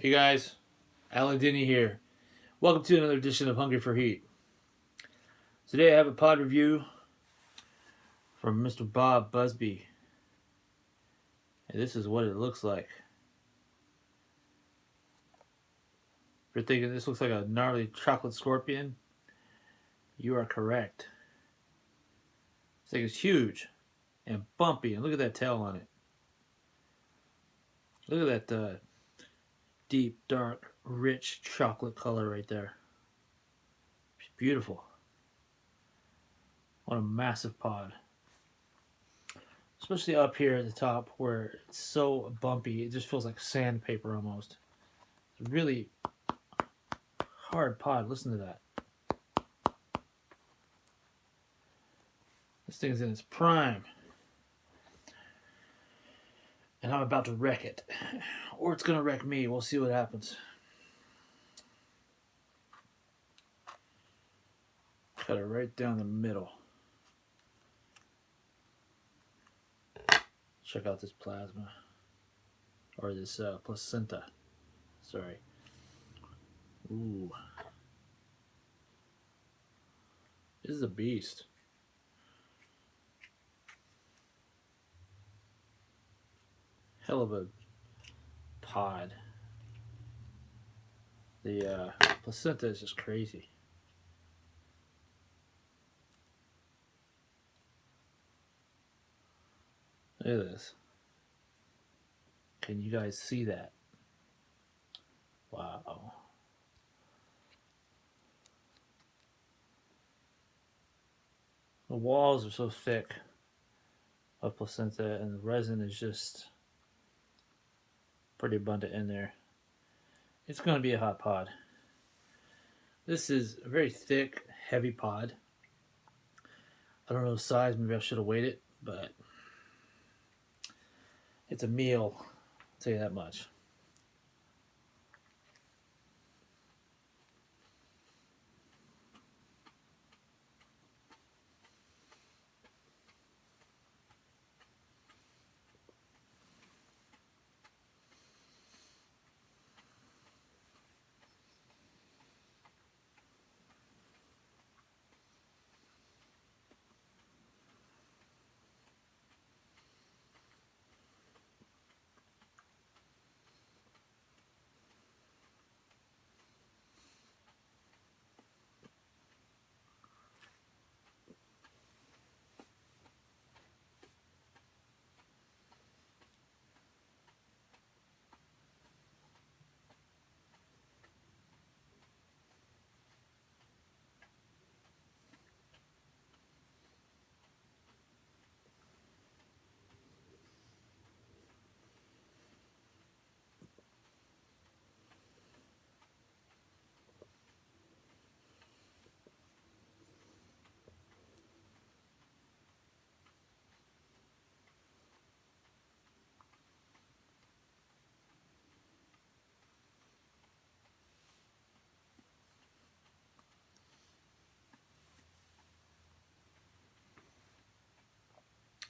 Hey guys, Alan Denny here. Welcome to another edition of Hungry for Heat. Today I have a pod review from Mr. Bob Busby. And this is what it looks like. If you're thinking this looks like a gnarly chocolate scorpion, you are correct. This thing is huge and bumpy, and look at that tail on it. Look at that deep, dark, rich chocolate color right there. It's beautiful. What a massive pod. Especially up here at the top where it's so bumpy, it just feels like sandpaper almost. It's a really hard pod. Listen to that. This thing's in its prime. And I'm about to wreck it. Or it's going to wreck me. We'll see what happens. Cut it right down the middle. Check out this plasma. Or this placenta. Sorry. Ooh. This is a beast. Hell of a pod. The placenta is just crazy. Look at this. Can you guys see that? Wow. The walls are so thick of placenta, and the resin is just pretty abundant in there. It's going to be a hot pod. This is a very thick, heavy pod. I don't know the size, maybe I should have weighed it, but it's a meal, I'll tell you that much.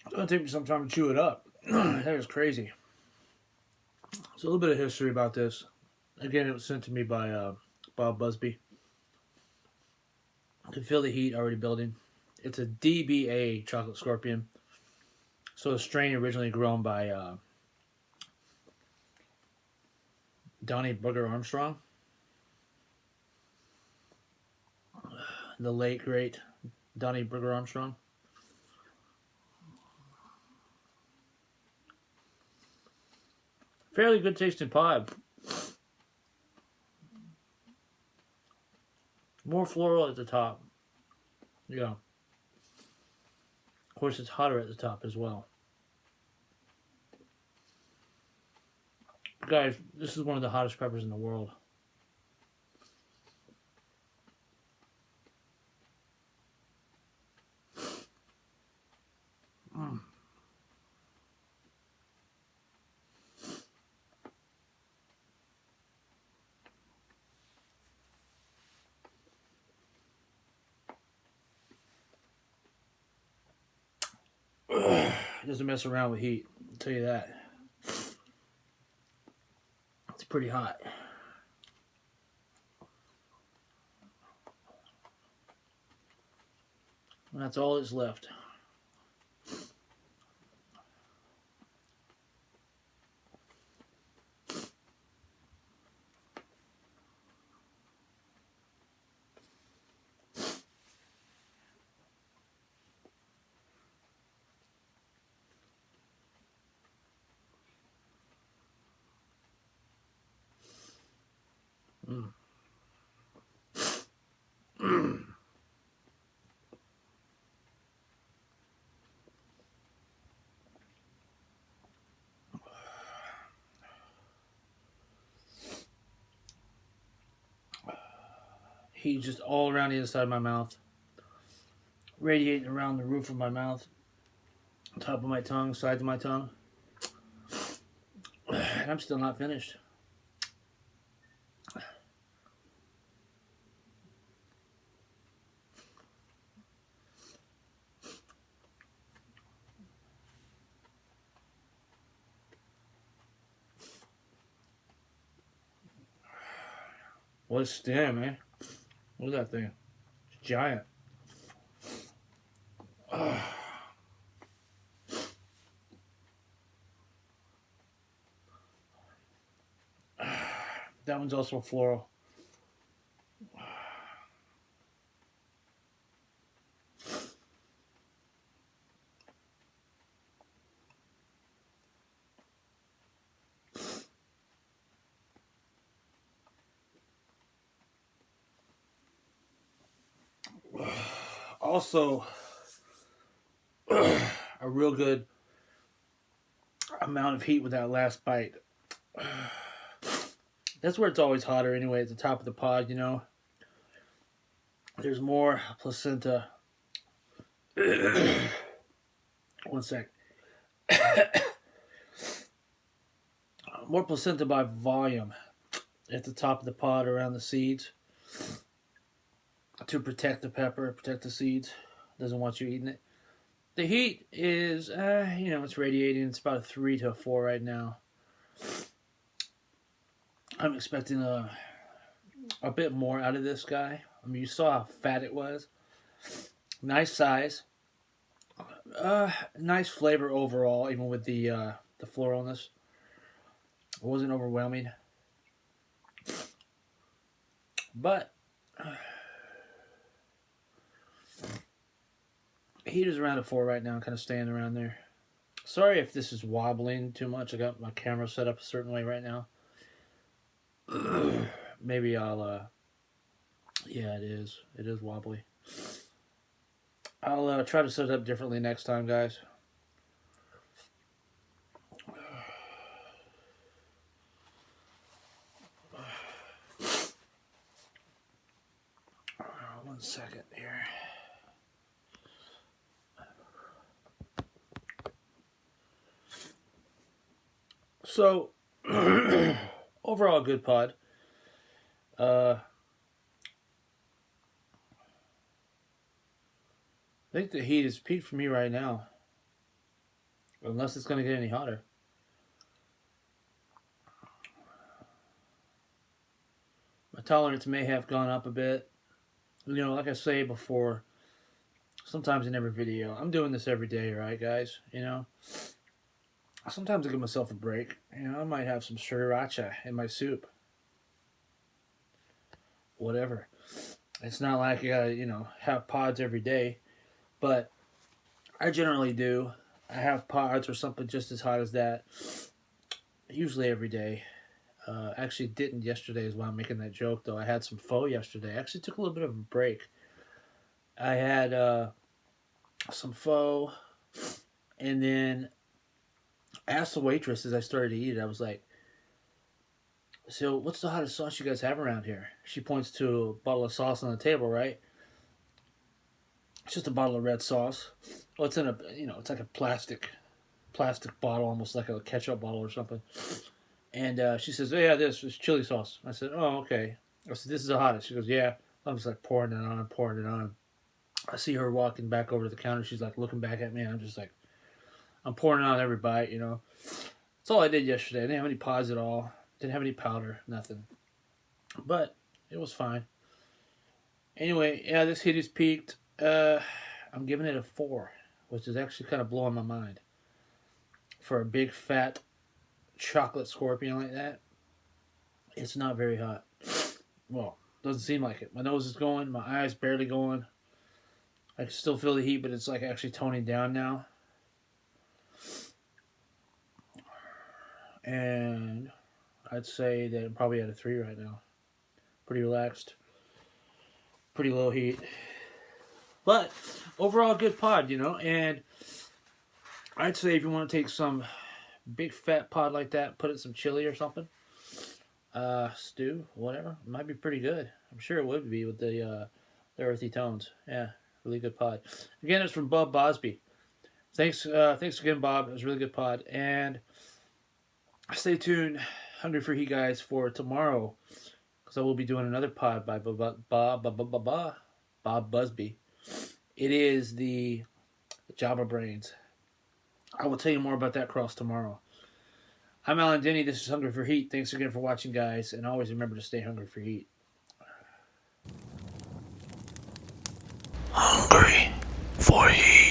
It's going to take me some time to chew it up. That is crazy. So a little bit of history about this. Again, it was sent to me by Bob Busby. You can feel the heat already building. It's a DBA Chocolate Scorpion. So a strain originally grown by Donnie Booger Armstrong. The late, great Donnie Booger Armstrong. Fairly good tasting pod. More floral at the top. Yeah. Of course, it's hotter at the top as well. Guys, this is one of the hottest peppers in the world. Doesn't mess around with heat, I'll tell you that. It's pretty hot. And that's all that's left. Mm. Heat just all around the inside of my mouth, radiating around the roof of my mouth, top of my tongue, sides of my tongue. And I'm still not finished. What a stem, man. Look at that thing. It's giant. That one's also floral. Also, a real good amount of heat with that last bite. That's where it's always hotter anyway, at the top of the pod, you know. There's more placenta. One sec. More placenta by volume at the top of the pod around the seeds to protect the pepper, protect the seeds. Doesn't want you eating it. The heat is, it's radiating. It's about a 3 to a 4 right now. I'm expecting a bit more out of this guy. I mean, you saw how fat it was. Nice size. Nice flavor overall, even with the floralness. It wasn't overwhelming. But heat is around a 4 right now, kind of staying around there. Sorry if this is wobbling too much. I got my camera set up a certain way right now. Maybe I'll, yeah, it is. It is wobbly. I'll try to set it up differently next time, guys. One second here. So, overall, good pod. I think the heat is peaked for me right now. Unless it's going to get any hotter. My tolerance may have gone up a bit. You know, like I say before, sometimes in every video, I'm doing this every day, right, guys? You know? Sometimes I give myself a break. You know, I might have some sriracha in my soup. Whatever. It's not like I gotta, have pods every day. But I generally do. I have pods or something just as hot as that. Usually every day. Actually didn't yesterday is why I'm making that joke, though. I had some pho yesterday. I actually took a little bit of a break. I had some pho, and then I asked the waitress as I started to eat it, I was like, so what's the hottest sauce you guys have around here? She points to a bottle of sauce on the table, right? It's just a bottle of red sauce. Well, it's in a, it's like a plastic bottle, almost like a ketchup bottle or something. And she says, oh yeah, this is chili sauce. I said, oh, okay. I said, this is the hottest. She goes, yeah. I'm just like pouring it on. I see her walking back over to the counter. She's like looking back at me, and I'm just like, I'm pouring it on every bite, That's all I did yesterday. I didn't have any pods at all. Didn't have any powder, nothing. But it was fine. Anyway, yeah, this heat is peaked. I'm giving it a 4, which is actually kind of blowing my mind. For a big fat chocolate scorpion like that, it's not very hot. Well, doesn't seem like it. My nose is going, my eyes barely going. I can still feel the heat, but it's like actually toning down now. And I'd say that I'm probably at a 3 right now. Pretty relaxed. Pretty low heat. But overall, good pod, you know. And I'd say if you want to take some big fat pod like that, put it in some chili or something. Stew, whatever. It might be pretty good. I'm sure it would be with the earthy tones. Yeah, really good pod. Again, it's from Bob Busby. Thanks again, Bob. It was a really good pod. And stay tuned, Hungry for Heat guys, for tomorrow, because I will be doing another pod by Bob Busby. It is the Java Brains. I will tell you more about that cross tomorrow. I'm Alan Denny. This is Hungry for Heat. Thanks again for watching, guys, and always remember to stay hungry for heat. Hungry for heat.